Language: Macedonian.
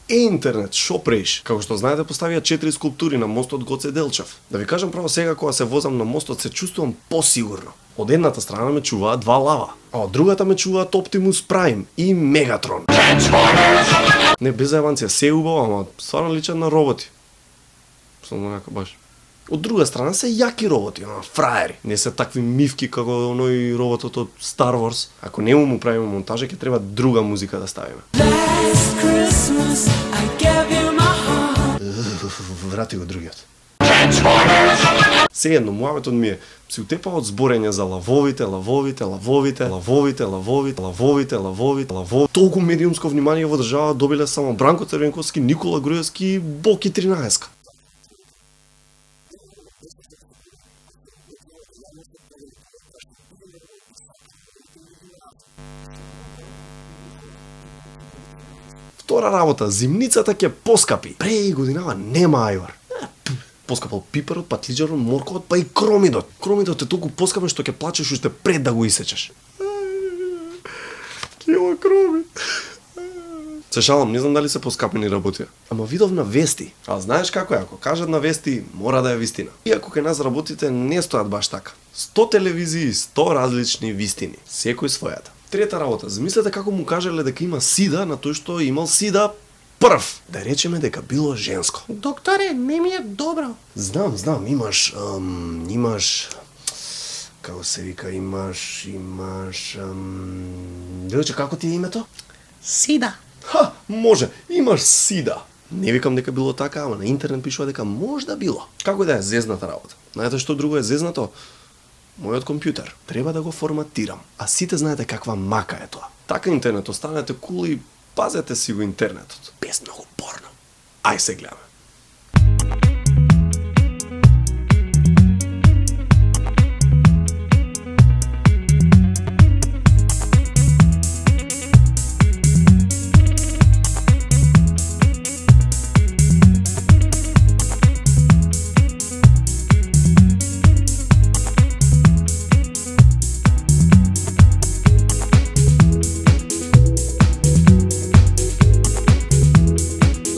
интернет, шо преиш? Како што знаете, поставија 4 скулптури на мостот Гоце Делчев. Да ви кажам право, сега кога се возам на мостот се чувствувам посигурно. Од едната страна ме чуваат два лава, а од другата ме чуваат Оптимус Прайм и Мегатрон. Не, без зајбанција, се убаво, ама стварно личат на роботи. Само онака баш. Од друга страна се јаки роботи, ама фраери. Не се такви мивки како оној роботот од Star Wars. Ако не му правиме монтажа, ќе треба друга музика да ставиме. Врати го другиот. Сеедно, муабетот ми е, си утепа од зборење за лавовите. Толку медиумско внимание во држава добиле само Бранко Црвенковски, Никола Груевски и Боки 13. Втора работа, зимницата ќе поскапи. Преј годинава нема ајвар. Поскапал пиперот, патлиџарот, морковот, па и кромидот. Кромидот е толку поскапен што ќе плачеш уште пред да го исечеш. Кила кромид. Се шалам, не знам дали се поскапени работија. Ама видов на вести. А знаеш како е, ако кажат на вести, мора да е вистина. Иако кај нас работите не стојат баш така. 100 телевизии, 100 различни вистини. Секој својата. Трета работа, замислете како му кажале дека има сида на тој што имал сида прв. Да речеме дека било женско. Докторе, не ми е добро. Знам, имаш како се вика, Делче, како ти е името? Сида. Ха, може, имаш сида. Не викам дека било така, ама на интернет пишува дека можда било. Како да е зезната работа? Знаете што друго е зезнато? Мојот компјутер. Треба да го форматирам. А сите знаете каква мака е тоа. Така интернет останете кул и пазете си го интернетот. Без многу порно. Ај се гледаме.